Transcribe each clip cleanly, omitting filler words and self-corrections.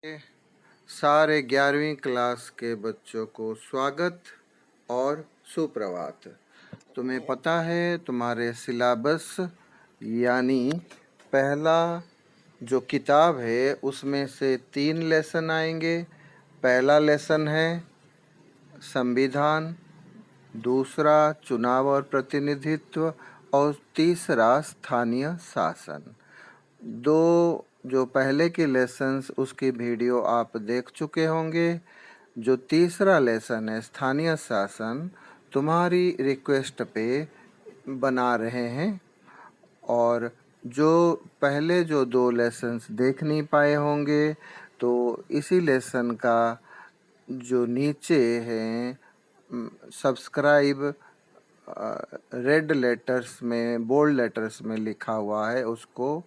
सारे 11वीं क्लास के बच्चों को स्वागत और सुप्रभात। तुम्हें पता है तुम्हारे सिलेबस यानी पहला जो किताब है उसमें से 3 लेसन आएंगे। पहला लेसन है संविधान, दूसरा चुनाव और प्रतिनिधित्व और तीसरा स्थानीय शासन। दो जो पहले के लेसन्स उसकी वीडियो आप देख चुके होंगे। जो तीसरा लेसन है स्थानीय शासन, तुम्हारी रिक्वेस्ट पे बना रहे हैं। और जो पहले जो 2 लेसन्स देख नहीं पाए होंगे तो इसी लेसन का जो नीचे है सब्सक्राइब रेड लेटर्स में बोल्ड लेटर्स में लिखा हुआ है, उसको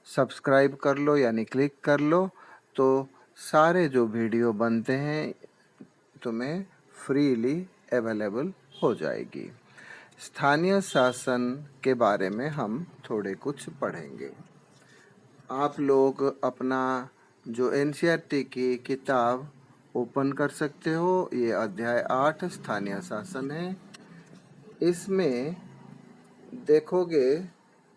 सब्सक्राइब कर लो यानी क्लिक कर लो, तो सारे जो वीडियो बनते हैं तुम्हें फ्रीली अवेलेबल हो जाएगी। स्थानीय शासन के बारे में हम थोड़े कुछ पढ़ेंगे। आप लोग अपना जो एनसीईआरटी की किताब ओपन कर सकते हो। ये अध्याय 8 स्थानीय शासन है। इसमें देखोगे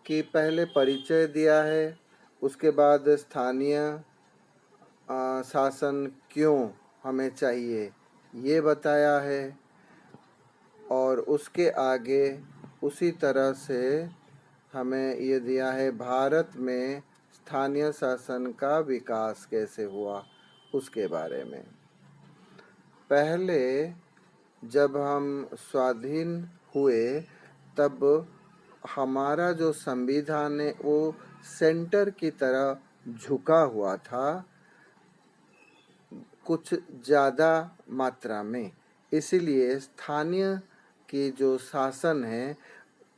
कि पहले परिचय दिया है, उसके बाद स्थानीय शासन क्यों हमें चाहिए ये बताया है, और उसके आगे उसी तरह से हमें ये दिया है भारत में स्थानीय शासन का विकास कैसे हुआ उसके बारे में। पहले जब हम स्वाधीन हुए तब हमारा जो संविधान है वो सेंटर की तरह झुका हुआ था कुछ ज़्यादा मात्रा में, इसीलिए स्थानीय की जो शासन है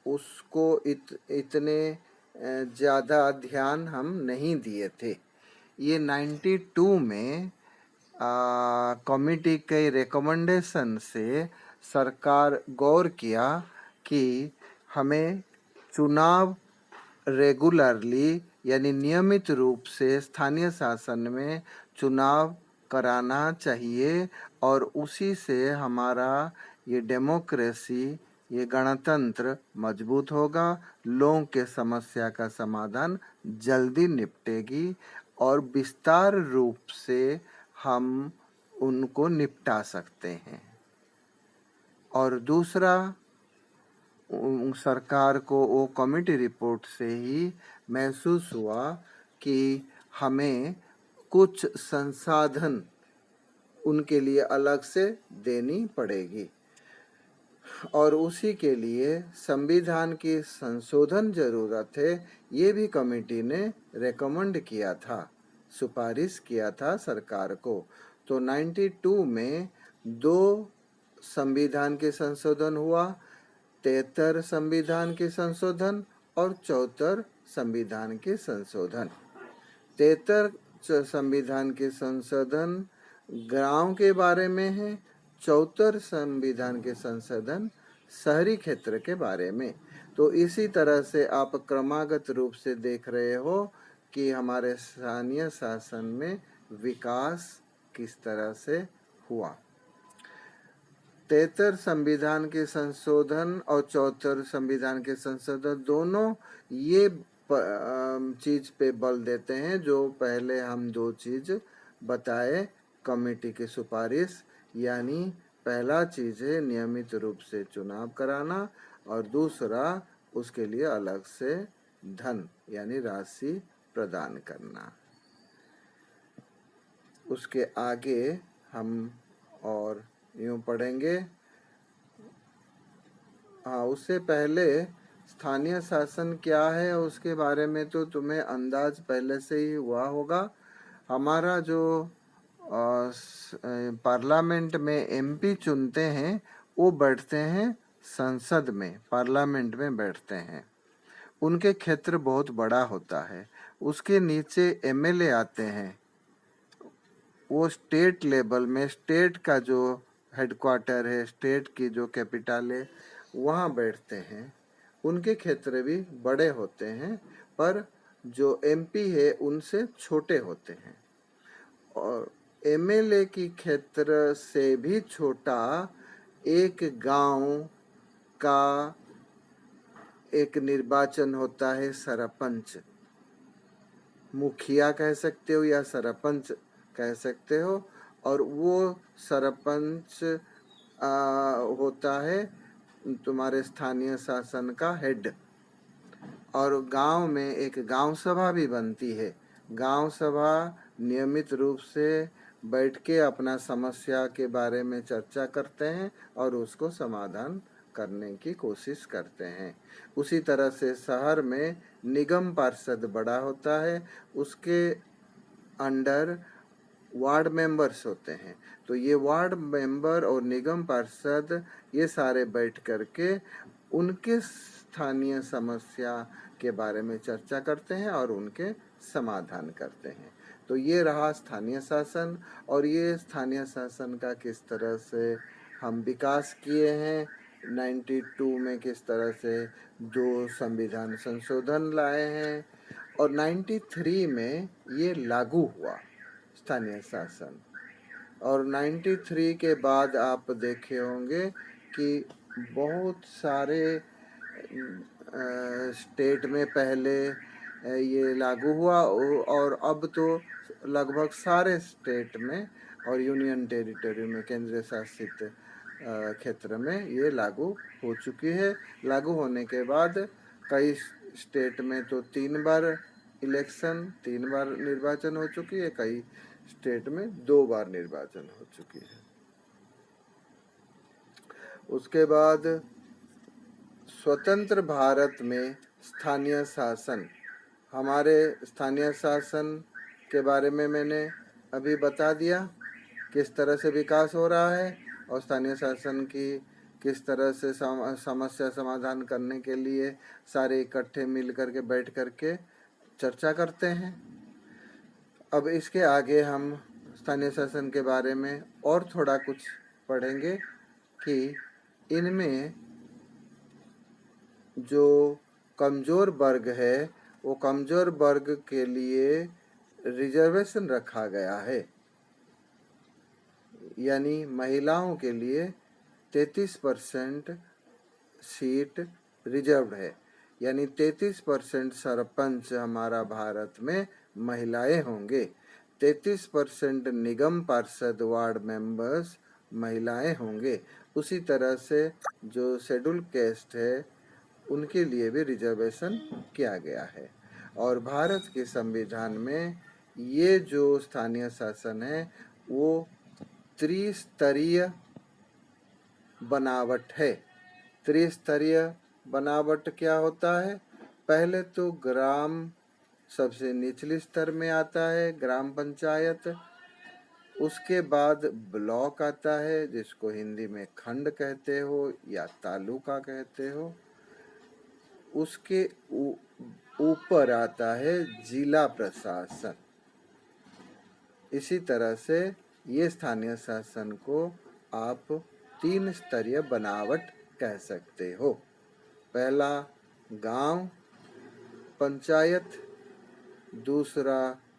उसको इतने ज़्यादा ध्यान हम नहीं दिए थे। ये 92 में कमिटी के रिकमेंडेशन से सरकार गौर किया कि हमें चुनाव रेगुलरली यानी नियमित रूप से स्थानीय शासन में चुनाव कराना चाहिए, और उसी से हमारा ये डेमोक्रेसी, ये गणतंत्र मजबूत होगा, लोगों के समस्या का समाधान जल्दी निपटेगी और विस्तार रूप से हम उनको निपटा सकते हैं। और दूसरा, सरकार को वो कमेटी रिपोर्ट से ही महसूस हुआ कि हमें कुछ संसाधन उनके लिए अलग से देनी पड़ेगी, और उसी के लिए संविधान की संशोधन जरूरत है। ये भी कमेटी ने रेकमेंड किया था, सुपारिश किया था सरकार को। तो 92 में 2 संविधान के संशोधन हुआ, 73 संविधान के संशोधन और 74 संविधान के संशोधन। 73 संविधान के संशोधन गांव के बारे में है, 74 संविधान के संशोधन शहरी क्षेत्र के बारे में। तो इसी तरह से आप क्रमागत रूप से देख रहे हो कि हमारे स्थानीय शासन में विकास किस तरह से हुआ। 73 संविधान के संशोधन और 74 संविधान के संशोधन दोनों ये चीज पे बल देते हैं जो पहले हम 2 चीज बताए कमेटी की सुपारिश, यानी पहला चीज है नियमित रूप से चुनाव कराना, और दूसरा उसके लिए अलग से धन यानी राशि प्रदान करना। उसके आगे हम और यूं पढ़ेंगे। हाँ, उससे पहले स्थानीय शासन क्या है उसके बारे में तो तुम्हें अंदाज पहले से ही हुआ होगा। हमारा जो पार्लियामेंट में एमपी चुनते हैं वो बैठते हैं संसद में, पार्लियामेंट में बैठते हैं। उनके क्षेत्र बहुत बड़ा होता है। उसके नीचे एमएलए आते हैं, वो स्टेट लेवल में, स्टेट का जो हेडक्वार्टर है, स्टेट की जो कैपिटल है वहाँ बैठते हैं। उनके क्षेत्र भी बड़े होते हैं पर जो एमपी है उनसे छोटे होते हैं। और एमएलए की क्षेत्र से भी छोटा एक गांव का एक निर्वाचन होता है सरपंच, मुखिया कह सकते हो या सरपंच कह सकते हो। और वो सरपंच होता है तुम्हारे स्थानीय शासन का हेड। और गांव में एक गांव सभा भी बनती है। गांव सभा नियमित रूप से बैठ के अपना समस्या के बारे में चर्चा करते हैं और उसको समाधान करने की कोशिश करते हैं। उसी तरह से शहर में निगम पार्षद बड़ा होता है, उसके अंडर वार्ड मेंबर्स होते हैं। तो ये वार्ड मेंबर और निगम पार्षद ये सारे बैठ करके उनके स्थानीय समस्या के बारे में चर्चा करते हैं और उनके समाधान करते हैं। तो ये रहा स्थानीय शासन। और ये स्थानीय शासन का किस तरह से हम विकास किए हैं, 92 में किस तरह से 2 संविधान संशोधन लाए हैं और 93 में ये लागू हुआ स्थानीय शासन। और 93 के बाद आप देखे होंगे कि बहुत सारे स्टेट में पहले ये लागू हुआ और अब तो लगभग सारे स्टेट में और यूनियन टेरिटरी में, केंद्र शासित क्षेत्र में ये लागू हो चुकी है। लागू होने के बाद कई स्टेट में तो 3 बार निर्वाचन हो चुकी है, कई स्टेट में 2 बार निर्वाचन हो चुकी है। उसके बाद स्वतंत्र भारत में स्थानीय शासन, हमारे स्थानीय शासन के बारे में मैंने अभी बता दिया किस तरह से विकास हो रहा है और स्थानीय शासन की किस तरह से समस्या समाधान करने के लिए सारे इकट्ठे मिल करके बैठ करके चर्चा करते हैं। अब इसके आगे हम स्थानीय शासन के बारे में और थोड़ा कुछ पढ़ेंगे कि इनमें जो कमज़ोर वर्ग है वो कमज़ोर वर्ग के लिए रिजर्वेशन रखा गया है, यानी महिलाओं के लिए 33% सीट रिजर्व है, यानी 33% सरपंच हमारा भारत में महिलाएं होंगे, 33% निगम पार्षद वार्ड मेंबर्स महिलाएं होंगे। उसी तरह से जो शेड्यूल कास्ट है उनके लिए भी रिजर्वेशन किया गया है। और भारत के संविधान में ये जो स्थानीय शासन है वो त्रिस्तरीय बनावट है। त्रिस्तरीय बनावट क्या होता है? पहले तो ग्राम सबसे निचले स्तर में आता है, ग्राम पंचायत। उसके बाद ब्लॉक आता है जिसको हिंदी में खंड कहते हो या तालुका कहते हो। उसके ऊपर आता है जिला प्रशासन। इसी तरह से ये स्थानीय शासन को आप 3 स्तरीय बनावट कह सकते हो। पहला गांव पंचायत, दूसरा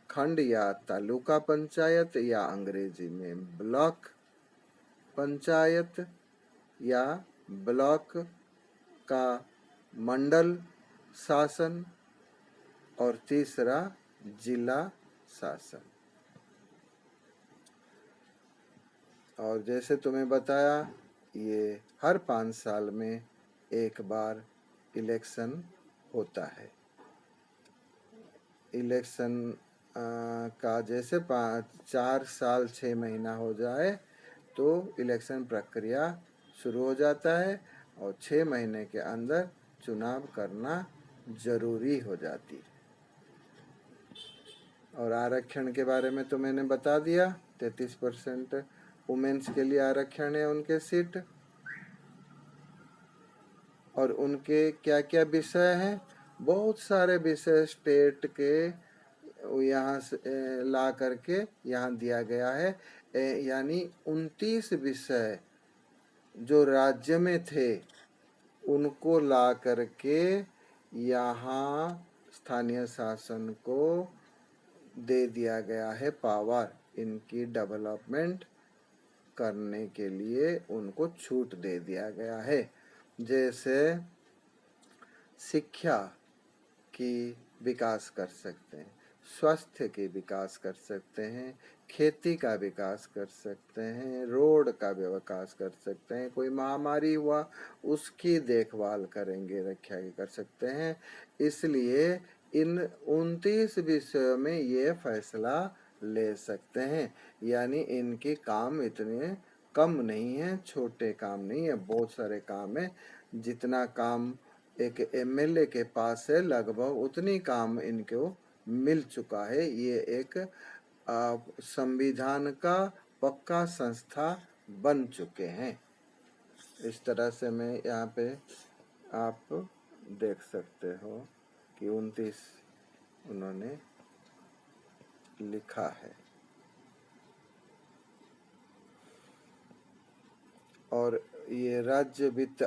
खंड या तालुका पंचायत या अंग्रेजी में ब्लॉक पंचायत या ब्लॉक का मंडल शासन, और तीसरा जिला शासन। और जैसे तुम्हें बताया ये हर 5 साल में एक बार इलेक्शन होता है। इलेक्शन का जैसे 4 साल 6 महीना हो जाए तो इलेक्शन प्रक्रिया शुरू हो जाता है और 6 महीने के अंदर चुनाव करना जरूरी हो जाती है। और आरक्षण के बारे में तो मैंने बता दिया, 33% वुमेन्स के लिए आरक्षण है उनके सीट। और उनके क्या क्या विषय हैं? बहुत सारे विषय स्टेट के यहाँ से ला करके यहाँ दिया गया है, यानी 29 विषय जो राज्य में थे उनको ला करके यहाँ स्थानीय शासन को दे दिया गया है पावर। इनकी डेवलपमेंट करने के लिए उनको छूट दे दिया गया है। जैसे शिक्षा की विकास कर सकते हैं, स्वास्थ्य की विकास कर सकते हैं, खेती का विकास कर सकते हैं, रोड का विकास कर सकते हैं, कोई महामारी हुआ उसकी देखभाल करेंगे, रक्षा कर सकते हैं। इसलिए इन 29 विषयों में ये फैसला ले सकते हैं। यानी इनके काम इतने कम नहीं है, छोटे काम नहीं है, बहुत सारे काम है। जितना काम एक एमएलए के पास है लगभग उतनी काम इनको मिल चुका है। ये एक संविधान का पक्का संस्था बन चुके हैं। इस तरह से मैं यहाँ पे आप देख सकते हो कि 29 उन्होंने लिखा है। और ये राज्य वित्त